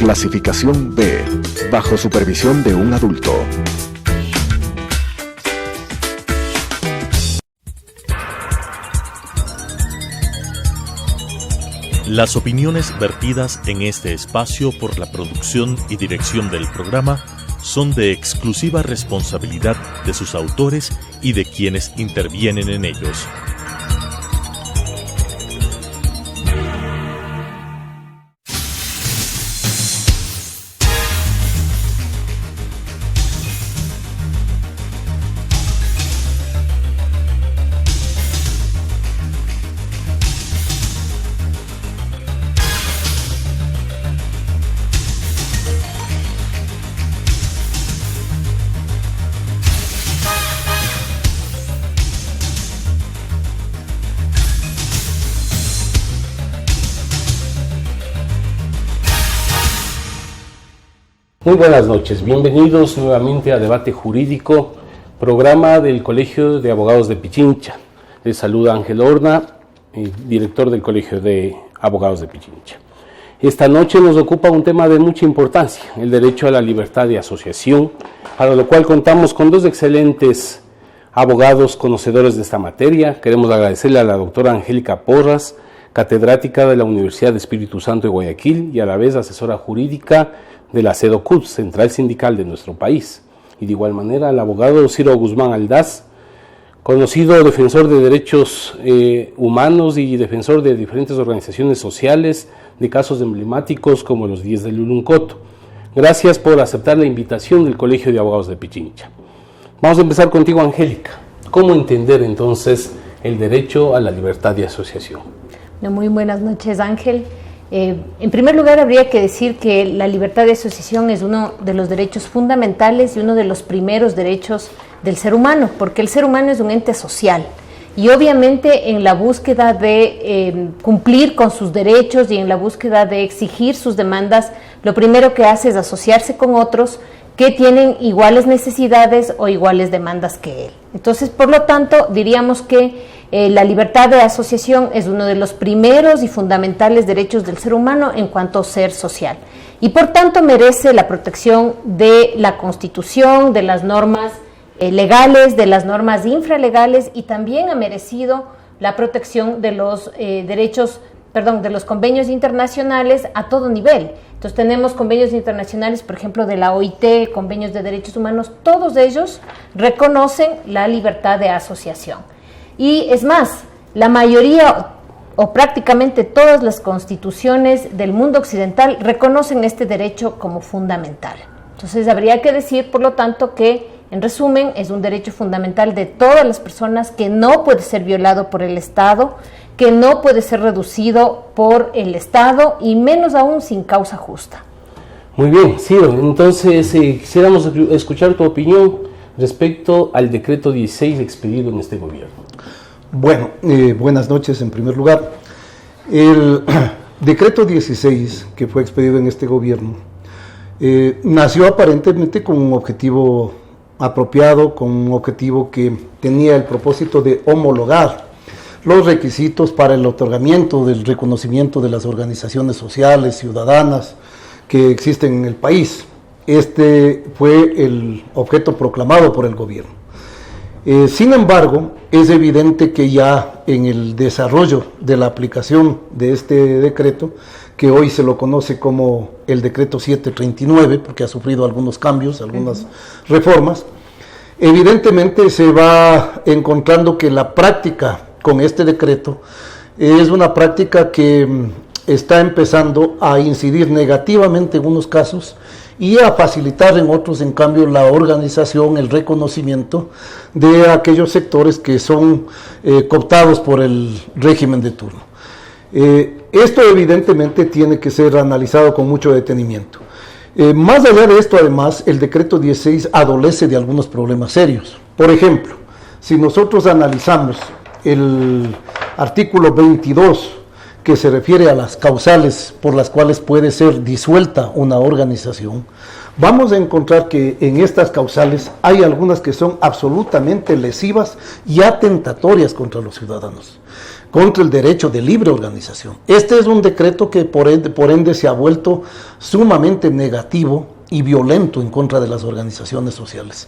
Clasificación B, bajo supervisión de un adulto. Las opiniones vertidas en este espacio por la producción y dirección del programa son de exclusiva responsabilidad de sus autores y de quienes intervienen en ellos. Muy buenas noches, bienvenidos nuevamente a Debate Jurídico, programa del Colegio de Abogados de Pichincha. Les saluda Ángel Horna, director del Colegio de Abogados de Pichincha. Esta noche nos ocupa un tema de mucha importancia, el derecho a la libertad de asociación, para lo cual contamos con dos excelentes abogados conocedores de esta materia. Queremos agradecerle a la doctora Angélica Porras, catedrática de la Universidad de Espíritu Santo de Guayaquil y a la vez asesora jurídica de la CEDOCUT, Central Sindical de nuestro país, y de igual manera al abogado Ciro Guzmán Aldaz, conocido defensor de derechos humanos y defensor de diferentes organizaciones sociales de casos emblemáticos como los 10 de Luluncoto. Gracias por aceptar la invitación del Colegio de Abogados de Pichincha. Vamos a empezar contigo, Angélica. ¿Cómo entender entonces el derecho a la libertad de asociación? Muy buenas noches, Ángel. En primer lugar, habría que decir que la libertad de asociación es uno de los derechos fundamentales y uno de los primeros derechos del ser humano, porque el ser humano es un ente social y obviamente en la búsqueda de cumplir con sus derechos y en la búsqueda de exigir sus demandas, lo primero que hace es asociarse con otros que tienen iguales necesidades o iguales demandas que él. Entonces, por lo tanto, diríamos que la libertad de asociación es uno de los primeros y fundamentales derechos del ser humano en cuanto a ser social. Y por tanto merece la protección de la Constitución, de las normas legales, de las normas infralegales, y también ha merecido la protección de los de los convenios internacionales a todo nivel. Entonces tenemos convenios internacionales, por ejemplo, de la OIT, convenios de derechos humanos, todos ellos reconocen la libertad de asociación. Y es más, la mayoría o prácticamente todas las constituciones del mundo occidental reconocen este derecho como fundamental. Entonces habría que decir, por lo tanto, que en resumen es un derecho fundamental de todas las personas que no puede ser violado por el Estado, que no puede ser reducido por el Estado y menos aún sin causa justa. Muy bien, Ciro, entonces quisiéramos escuchar tu opinión respecto al decreto 16 expedido en este gobierno. Bueno, buenas noches en primer lugar. El decreto 16 que fue expedido en este gobierno nació aparentemente con un objetivo apropiado, con un objetivo que tenía el propósito de homologar los requisitos para el otorgamiento del reconocimiento de las organizaciones sociales, ciudadanas que existen en el país. Este fue el objeto proclamado por el gobierno. Sin embargo, es evidente que ya en el desarrollo de la aplicación de este decreto, que hoy se lo conoce como el decreto 739, porque ha sufrido algunos cambios, algunas reformas, evidentemente se va encontrando que la práctica con este decreto es una práctica que está empezando a incidir negativamente en unos casos y a facilitar en otros, en cambio, la organización, el reconocimiento de aquellos sectores que son cooptados por el régimen de turno. Esto evidentemente tiene que ser analizado con mucho detenimiento. Más allá de esto, además, el decreto 16 adolece de algunos problemas serios. Por ejemplo, si nosotros analizamos el artículo 22, que se refiere a las causales por las cuales puede ser disuelta una organización, vamos a encontrar que en estas causales hay algunas que son absolutamente lesivas y atentatorias contra los ciudadanos. contra el derecho de libre organización. Este es un decreto que por ende se ha vuelto sumamente negativo y violento en contra de las organizaciones sociales.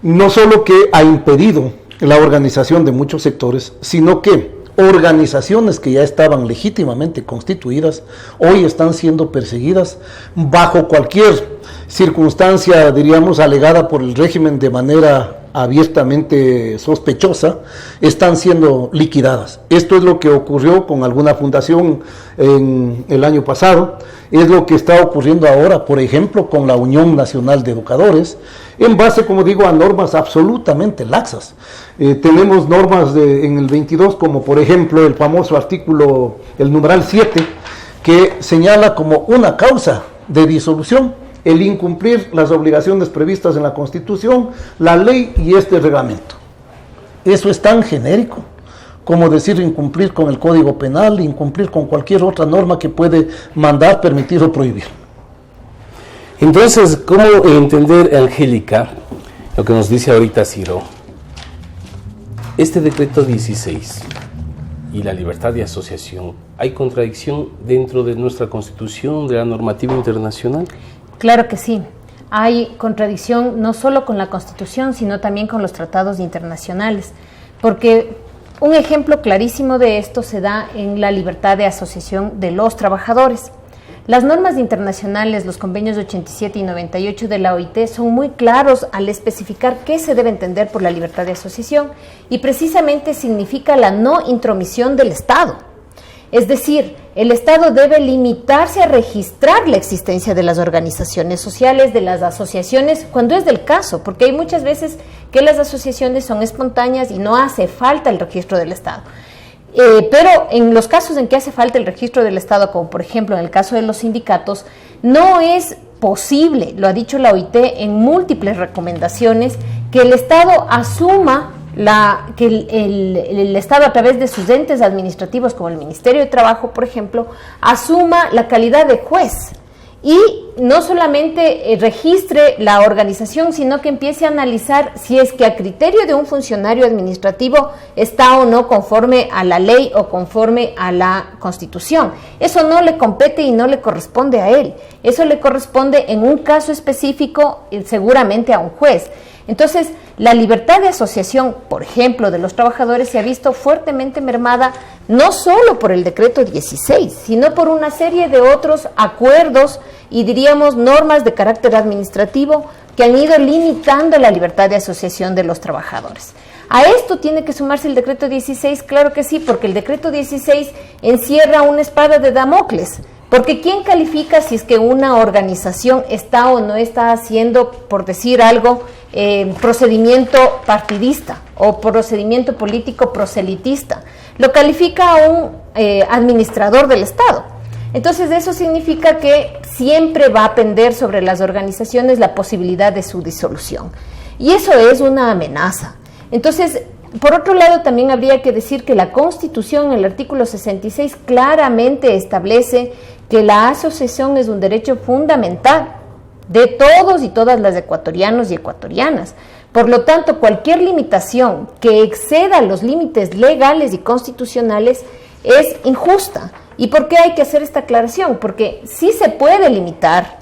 No solo que ha impedido la organización de muchos sectores, sino que organizaciones que ya estaban legítimamente constituidas, hoy están siendo perseguidas bajo cualquier circunstancia, diríamos, alegada por el régimen de manera abiertamente sospechosa, están siendo liquidadas. Esto es lo que ocurrió con alguna fundación en el año pasado, es lo que está ocurriendo ahora, por ejemplo, con la Unión Nacional de Educadores, en base, como digo, a normas absolutamente laxas. Tenemos normas en el 22, como por ejemplo el famoso artículo, el numeral 7, que señala como una causa de disolución el incumplir las obligaciones previstas en la Constitución, la ley y este reglamento. Eso es tan genérico como decir incumplir con el Código Penal, incumplir con cualquier otra norma que puede mandar, permitir o prohibir. Entonces, ¿cómo entender, Angélica, lo que nos dice ahorita Ciro? Este decreto 16 y la libertad de asociación, ¿hay contradicción dentro de nuestra Constitución, de la normativa internacional? Claro que sí. Hay contradicción no solo con la Constitución, sino también con los tratados internacionales, porque un ejemplo clarísimo de esto se da en la libertad de asociación de los trabajadores. Las normas internacionales, los convenios 87 y 98 de la OIT son muy claros al especificar qué se debe entender por la libertad de asociación, y precisamente significa la no intromisión del Estado. Es decir, el Estado debe limitarse a registrar la existencia de las organizaciones sociales, de las asociaciones, cuando es del caso, porque hay muchas veces que las asociaciones son espontáneas y no hace falta el registro del Estado. Pero en los casos en que hace falta el registro del Estado, como por ejemplo en el caso de los sindicatos, no es posible, lo ha dicho la OIT en múltiples recomendaciones, que el Estado asuma que el Estado, a través de sus entes administrativos como el Ministerio de Trabajo, por ejemplo, asuma la calidad de juez y no solamente registre la organización, sino que empiece a analizar si es que a criterio de un funcionario administrativo está o no conforme a la ley o conforme a la Constitución. Eso no le compete y no le corresponde a él. Eso le corresponde en un caso específico, seguramente a un juez. Entonces, la libertad de asociación, por ejemplo, de los trabajadores se ha visto fuertemente mermada no solo por el decreto 16, sino por una serie de otros acuerdos y diríamos normas de carácter administrativo que han ido limitando la libertad de asociación de los trabajadores. ¿A esto tiene que sumarse el decreto 16? Claro que sí, porque el decreto 16 encierra una espada de Damocles. Porque ¿quién califica si es que una organización está o no está haciendo, por decir algo, procedimiento partidista o procedimiento político proselitista? Lo califica a un administrador del Estado. Entonces eso significa que siempre va a pender sobre las organizaciones la posibilidad de su disolución. Y eso es una amenaza. Entonces, por otro lado, también habría que decir que la Constitución, en el artículo 66, claramente establece que la asociación es un derecho fundamental de todos y todas las ecuatorianos y ecuatorianas. Por lo tanto, cualquier limitación que exceda los límites legales y constitucionales es injusta. ¿Y por qué hay que hacer esta aclaración? Porque sí se puede limitar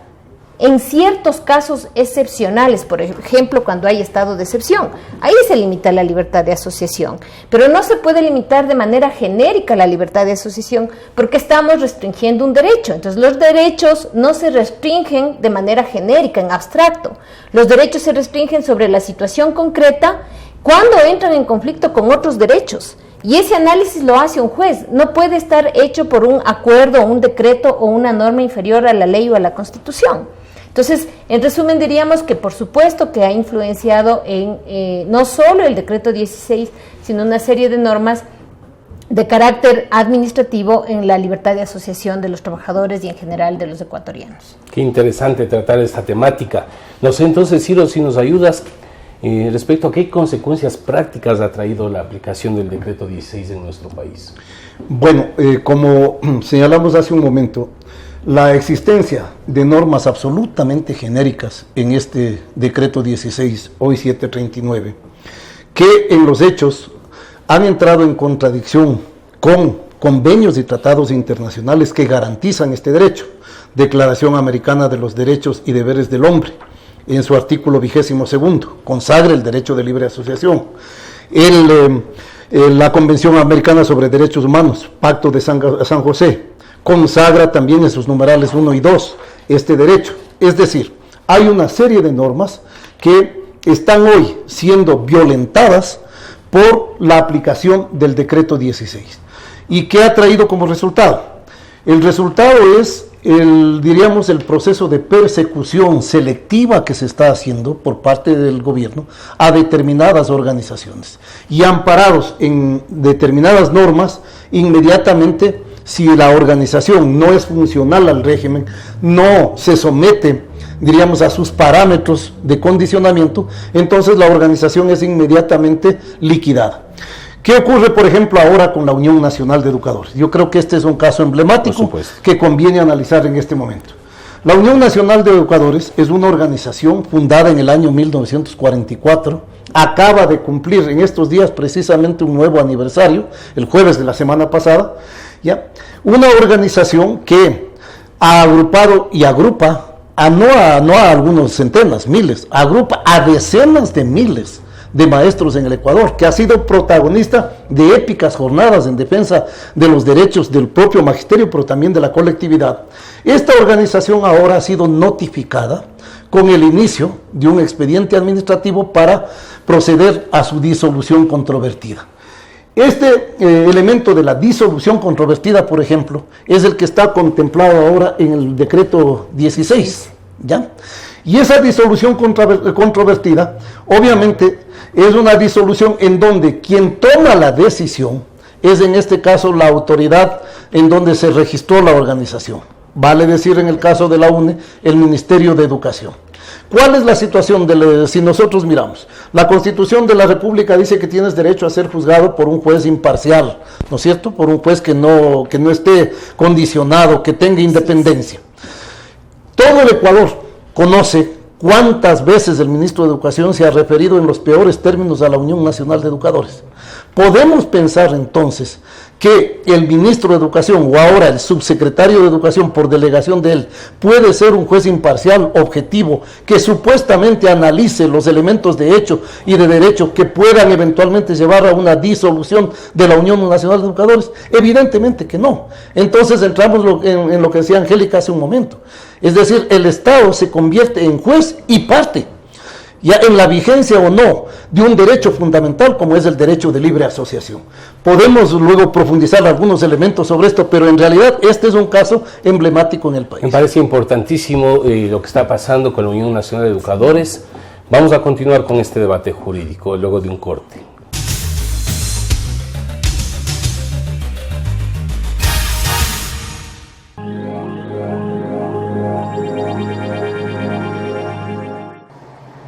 en ciertos casos excepcionales, por ejemplo, cuando hay estado de excepción. Ahí se limita la libertad de asociación, pero no se puede limitar de manera genérica la libertad de asociación porque estamos restringiendo un derecho. Entonces, los derechos no se restringen de manera genérica, en abstracto. Los derechos se restringen sobre la situación concreta cuando entran en conflicto con otros derechos. Y ese análisis lo hace un juez, no puede estar hecho por un acuerdo, un decreto o una norma inferior a la ley o a la Constitución. Entonces, en resumen, diríamos que por supuesto que ha influenciado en no solo el decreto 16, sino una serie de normas de carácter administrativo en la libertad de asociación de los trabajadores y en general de los ecuatorianos. Qué interesante tratar esta temática. No sé, entonces, Ciro, si nos ayudas respecto a qué consecuencias prácticas ha traído la aplicación del decreto 16 en nuestro país. Bueno, como señalamos hace un momento, la existencia de normas absolutamente genéricas en este decreto 16, hoy 739, que en los hechos han entrado en contradicción con convenios y tratados internacionales que garantizan este derecho. Declaración Americana de los Derechos y Deberes del Hombre, en su artículo 22, consagra el derecho de libre asociación. La Convención Americana sobre Derechos Humanos, Pacto de San José, consagra también en sus numerales 1 y 2 este derecho. Es decir, hay una serie de normas que están hoy siendo violentadas por la aplicación del decreto 16. ¿Y qué ha traído como resultado? El resultado es diríamos, el proceso de persecución selectiva que se está haciendo por parte del gobierno a determinadas organizaciones. Y amparados en determinadas normas, inmediatamente, si la organización no es funcional al régimen, no se somete, diríamos, a sus parámetros de condicionamiento, entonces la organización es inmediatamente liquidada. ¿Qué ocurre, por ejemplo, ahora con la Unión Nacional de Educadores? Yo creo que este es un caso emblemático que conviene analizar en este momento. La Unión Nacional de Educadores es una organización fundada en el año 1944, acaba de cumplir en estos días precisamente un nuevo aniversario, el jueves de la semana pasada, ¿ya? Una organización que ha agrupado y agrupa, no a algunos centenas, miles, agrupa a decenas de miles de maestros en el Ecuador, que ha sido protagonista de épicas jornadas en defensa de los derechos del propio magisterio, pero también de la colectividad. Esta organización ahora ha sido notificada con el inicio de un expediente administrativo para proceder a su disolución controvertida. Este elemento de la disolución controvertida, por ejemplo, es el que está contemplado ahora en el decreto 16, ¿ya? Y esa disolución controvertida, obviamente, es una disolución en donde quien toma la decisión es, en este caso, la autoridad en donde se registró la organización. Vale decir, en el caso de la UNE, el Ministerio de Educación. ¿Cuál es la situación si nosotros miramos? La Constitución de la República dice que tienes derecho a ser juzgado por un juez imparcial, ¿no es cierto? Por un juez que no esté condicionado, que tenga independencia. Todo el Ecuador conoce cuántas veces el ministro de Educación se ha referido en los peores términos a la Unión Nacional de Educadores. Podemos pensar entonces que el ministro de Educación, o ahora el subsecretario de Educación por delegación de él, puede ser un juez imparcial, objetivo, que supuestamente analice los elementos de hecho y de derecho que puedan eventualmente llevar a una disolución de la Unión Nacional de Educadores. Evidentemente que no. Entonces entramos en lo que decía Angélica hace un momento. Es decir, el Estado se convierte en juez y parte, ya en la vigencia o no de un derecho fundamental como es el derecho de libre asociación. Podemos luego profundizar algunos elementos sobre esto, pero en realidad este es un caso emblemático en el país. Me parece importantísimo lo que está pasando con la Unión Nacional de Educadores. Vamos a continuar con este debate jurídico luego de un corte.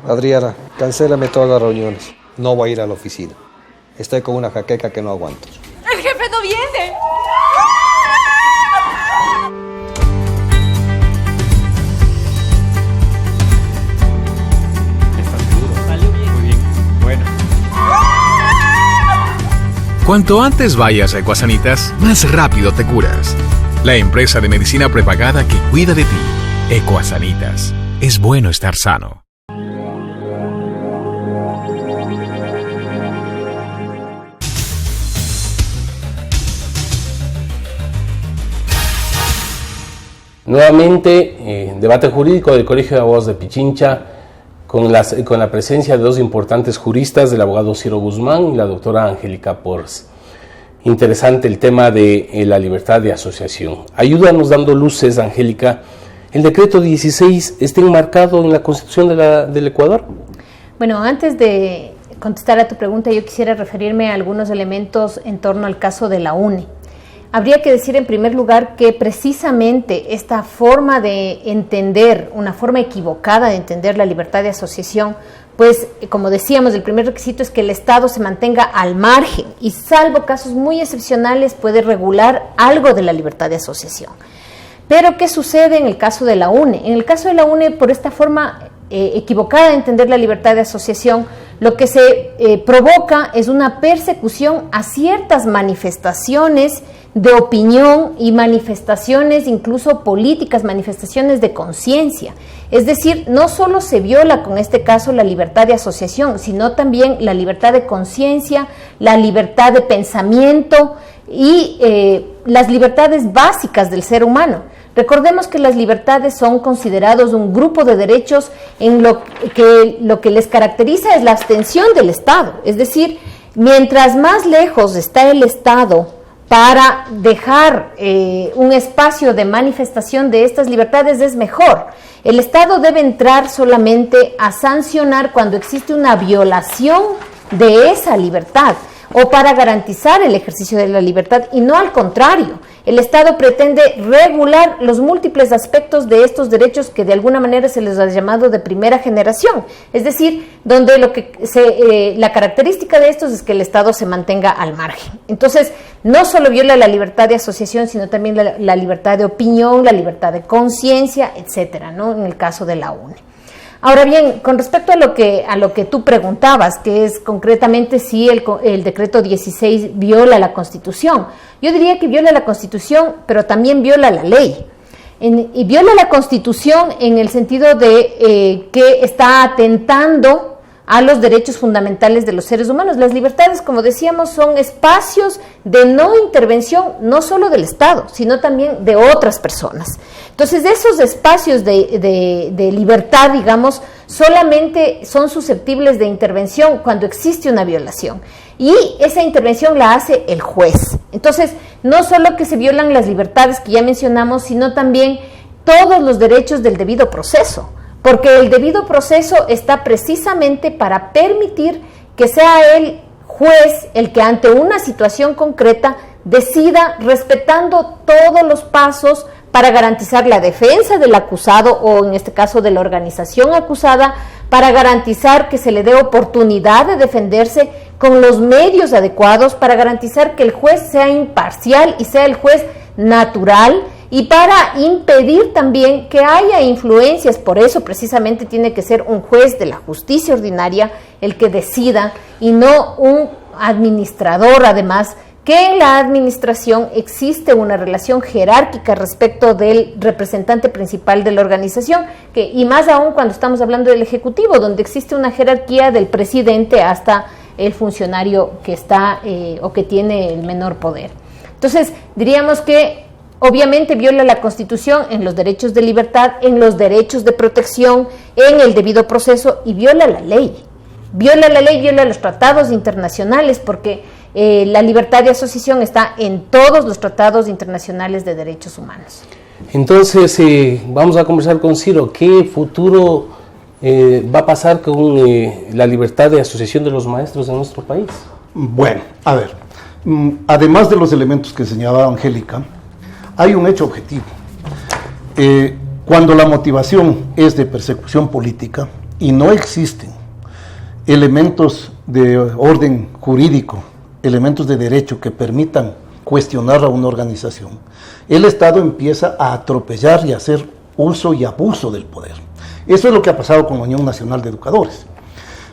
Adriana, cancélame todas las reuniones. No voy a ir a la oficina. Estoy con una jaqueca que no aguanto. ¡El jefe no viene! ¿Estás seguro? Salió bien. Muy bien. Bueno. Cuanto antes vayas a Ecuasanitas, más rápido te curas. La empresa de medicina prepagada que cuida de ti. Ecuasanitas. Es bueno estar sano. Nuevamente, debate jurídico del Colegio de Abogados de Pichincha, con la presencia de dos importantes juristas, el abogado Ciro Guzmán y la doctora Angélica Porras. Interesante el tema de la libertad de asociación. Ayúdanos dando luces, Angélica. ¿El decreto 16 está enmarcado en la Constitución del Ecuador? Bueno, antes de contestar a tu pregunta, yo quisiera referirme a algunos elementos en torno al caso de la UNE. Habría que decir en primer lugar que precisamente esta forma de entender, una forma equivocada de entender la libertad de asociación, pues como decíamos, el primer requisito es que el Estado se mantenga al margen y salvo casos muy excepcionales puede regular algo de la libertad de asociación. Pero ¿qué sucede en el caso de la UNE? En el caso de la UNE, por esta forma equivocada de entender la libertad de asociación, lo que se provoca es una persecución a ciertas manifestaciones de opinión y manifestaciones incluso políticas, manifestaciones de conciencia. Es decir, no solo se viola con este caso la libertad de asociación, sino también la libertad de conciencia, la libertad de pensamiento y las libertades básicas del ser humano. Recordemos que las libertades son considerados un grupo de derechos en lo que les caracteriza es la abstención del Estado. Es decir, mientras más lejos está el Estado para dejar un espacio de manifestación de estas libertades es mejor. El Estado debe entrar solamente a sancionar cuando existe una violación de esa libertad o para garantizar el ejercicio de la libertad y no al contrario. El Estado pretende regular los múltiples aspectos de estos derechos que de alguna manera se les ha llamado de primera generación, es decir, donde la característica de estos es que el Estado se mantenga al margen. Entonces, no solo viola la libertad de asociación, sino también la libertad de opinión, la libertad de conciencia, etcétera, ¿no? En el caso de la UNE. Ahora bien, con respecto a lo que tú preguntabas, que es concretamente si el decreto 16 viola la Constitución, yo diría que viola la Constitución, pero también viola la ley. Y viola la Constitución en el sentido de que está atentando a los derechos fundamentales de los seres humanos. Las libertades, como decíamos, son espacios de no intervención, no solo del Estado, sino también de otras personas. Entonces, esos espacios de libertad, digamos, solamente son susceptibles de intervención cuando existe una violación. Y esa intervención la hace el juez. Entonces, no solo que se violan las libertades que ya mencionamos, sino también todos los derechos del debido proceso. Porque el debido proceso está precisamente para permitir que sea el juez el que ante una situación concreta decida respetando todos los pasos para garantizar la defensa del acusado o en este caso de la organización acusada, para garantizar que se le dé oportunidad de defenderse con los medios adecuados, para garantizar que el juez sea imparcial y sea el juez natural, y para impedir también que haya influencias. Por eso precisamente tiene que ser un juez de la justicia ordinaria el que decida y no un administrador, además, que en la administración existe una relación jerárquica respecto del representante principal de la organización, y más aún cuando estamos hablando del Ejecutivo, donde existe una jerarquía del presidente hasta el funcionario que está o que tiene el menor poder. Entonces, diríamos que obviamente viola la Constitución en los derechos de libertad, en los derechos de protección, en el debido proceso, y viola la ley. Viola la ley, viola los tratados internacionales, porque la libertad de asociación está en todos los tratados internacionales de derechos humanos. Entonces, vamos a conversar con Ciro. ¿Qué futuro va a pasar con la libertad de asociación de los maestros en nuestro país? Bueno, a ver, además de los elementos que señalaba Angélica, hay un hecho objetivo. Cuando la motivación es de persecución política y no existen elementos de orden jurídico, elementos de derecho que permitan cuestionar a una organización, el Estado empieza a atropellar y a hacer uso y abuso del poder. Eso es lo que ha pasado con la Unión Nacional de Educadores.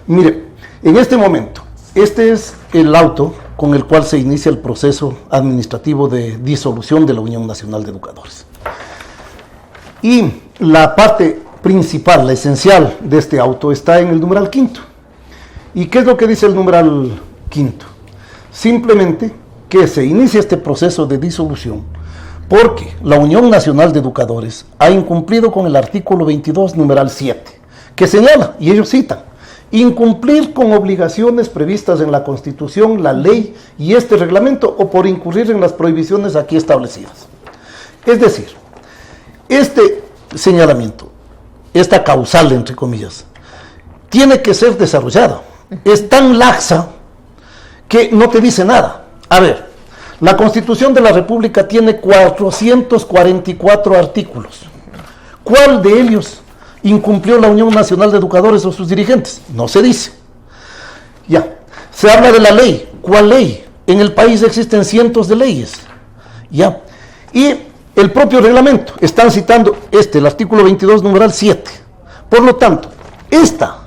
Mire, en este momento, este es el auto con el cual se inicia el proceso administrativo de disolución de la Unión Nacional de Educadores. Y la parte principal, la esencial de este auto está en el numeral quinto. ¿Y qué es lo que dice el numeral quinto? Simplemente que se inicia este proceso de disolución porque la Unión Nacional de Educadores ha incumplido con el artículo 22, numeral 7, que señala, y ellos citan, incumplir con obligaciones previstas en la Constitución, la ley y este reglamento, o por incurrir en las prohibiciones aquí establecidas. Es decir, este señalamiento, esta causal, entre comillas, tiene que ser desarrollada. Es tan laxa que no te dice nada. A ver, la Constitución de la República tiene 444 artículos. ¿Cuál de ellos incumplió la Unión Nacional de Educadores o sus dirigentes? No se dice. Ya, se habla de la ley. ¿Cuál ley? En el país existen cientos de leyes. Ya, y el propio reglamento, están citando el artículo 22, numeral 7. Por lo tanto, esta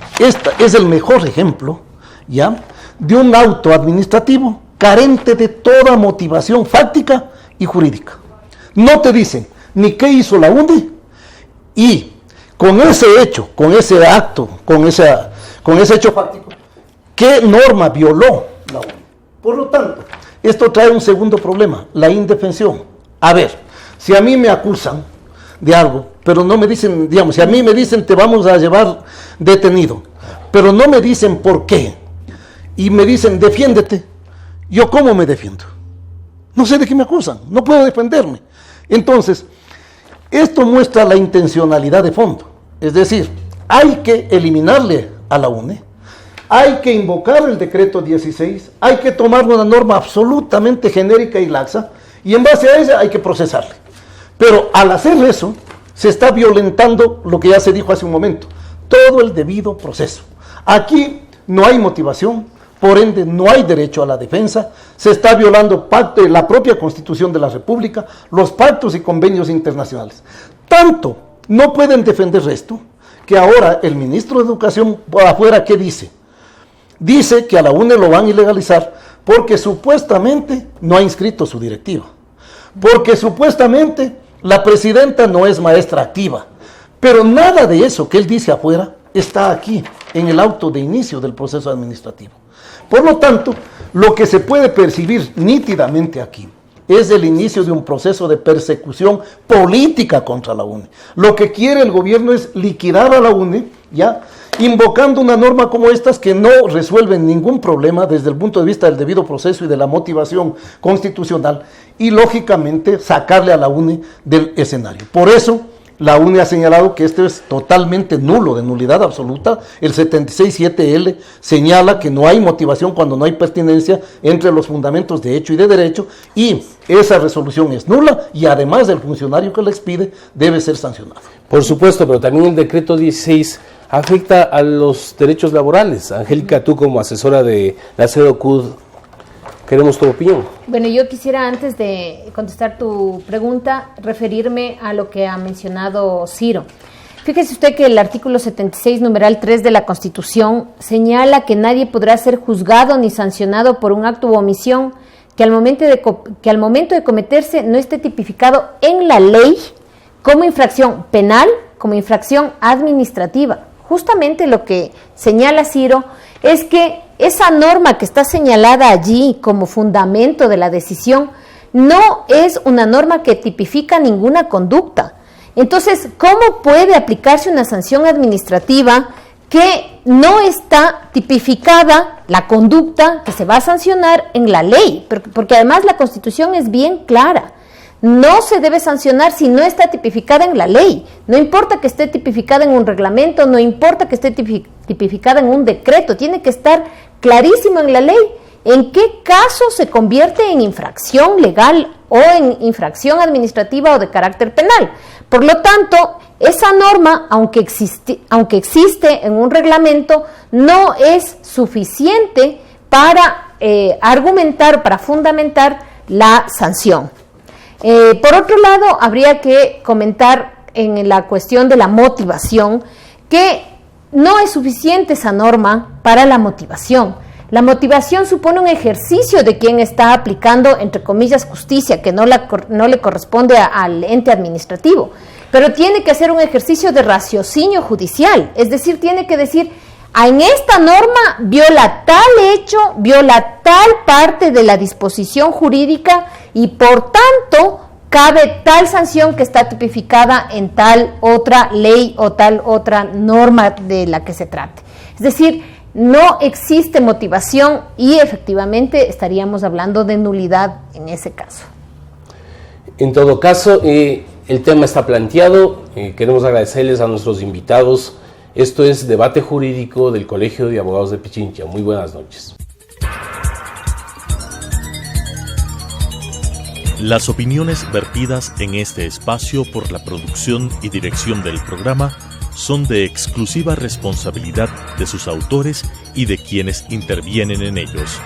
es el mejor ejemplo ¿ya?, de un auto administrativo carente de toda motivación fáctica y jurídica. No te dicen ni qué hizo la UNE, y con ese hecho, con ese acto, con ese hecho fáctico, ¿qué norma violó la UNE? Por lo tanto, esto trae un segundo problema, la indefensión. A ver, si a mí me acusan de algo, pero no me dicen, digamos, si a mí me dicen te vamos a llevar detenido, pero no me dicen por qué, y me dicen defiéndete, ¿yo cómo me defiendo? No sé de qué me acusan, no puedo defenderme. Entonces, esto muestra la intencionalidad de fondo, es decir, hay que eliminarle a la UNE, hay que invocar el decreto 16, hay que tomar una norma absolutamente genérica y laxa, y en base a ella hay que procesarle. Pero al hacer eso, se está violentando lo que ya se dijo hace un momento, todo el debido proceso. Aquí no hay motivación, por ende no hay derecho a la defensa, se está violando la propia Constitución de la República, los pactos y convenios internacionales. Tanto no pueden defender esto, que ahora el ministro de Educación por afuera, ¿qué dice? Dice que a la UNE lo van a ilegalizar porque supuestamente no ha inscrito su directiva, porque supuestamente la presidenta no es maestra activa, pero nada de eso que él dice afuera está aquí, en el auto de inicio del proceso administrativo. Por lo tanto, lo que se puede percibir nítidamente aquí es el inicio de un proceso de persecución política contra la UNE. Lo que quiere el gobierno es liquidar a la UNE, ¿ya?, invocando una norma como estas que no resuelven ningún problema desde el punto de vista del debido proceso y de la motivación constitucional, y lógicamente sacarle a la UNE del escenario. Por eso, la UNE ha señalado que esto es totalmente nulo, de nulidad absoluta. El 76.7L señala que no hay motivación cuando no hay pertinencia entre los fundamentos de hecho y de derecho, y esa resolución es nula, y además el funcionario que la expide debe ser sancionado. Por supuesto, pero también el decreto 16 afecta a los derechos laborales. Angélica, tú como asesora de la CEDOCUD, queremos tu opinión. Bueno, yo quisiera, antes de contestar tu pregunta, referirme a lo que ha mencionado Ciro. Fíjese usted que el artículo 76, numeral 3 de la Constitución señala que nadie podrá ser juzgado ni sancionado por un acto u omisión que al momento de cometerse no esté tipificado en la ley como infracción penal, como infracción administrativa. Justamente lo que señala Ciro es que esa norma que está señalada allí como fundamento de la decisión no es una norma que tipifica ninguna conducta. Entonces, ¿cómo puede aplicarse una sanción administrativa que no está tipificada la conducta que se va a sancionar en la ley? Porque además la Constitución es bien clara. No se debe sancionar si no está tipificada en la ley. No importa que esté tipificada en un reglamento, no importa que esté tipificada en un decreto, tiene que estar clarísimo en la ley en qué caso se convierte en infracción legal o en infracción administrativa o de carácter penal. Por lo tanto, esa norma, aunque existe en un reglamento, no es suficiente para argumentar, para fundamentar la sanción. Por otro lado, habría que comentar en la cuestión de la motivación que no es suficiente esa norma para la motivación. La motivación supone un ejercicio de quien está aplicando, entre comillas, justicia, que no le corresponde al ente administrativo, pero tiene que hacer un ejercicio de raciocinio judicial, es decir, tiene que decir, en esta norma viola tal hecho, viola tal parte de la disposición jurídica y por tanto cabe tal sanción que está tipificada en tal otra ley o tal otra norma de la que se trate. Es decir, no existe motivación y efectivamente estaríamos hablando de nulidad en ese caso. En todo caso, el tema está planteado. Queremos agradecerles a nuestros invitados. Esto es Debate Jurídico del Colegio de Abogados de Pichincha. Muy buenas noches. Las opiniones vertidas en este espacio por la producción y dirección del programa son de exclusiva responsabilidad de sus autores y de quienes intervienen en ellos.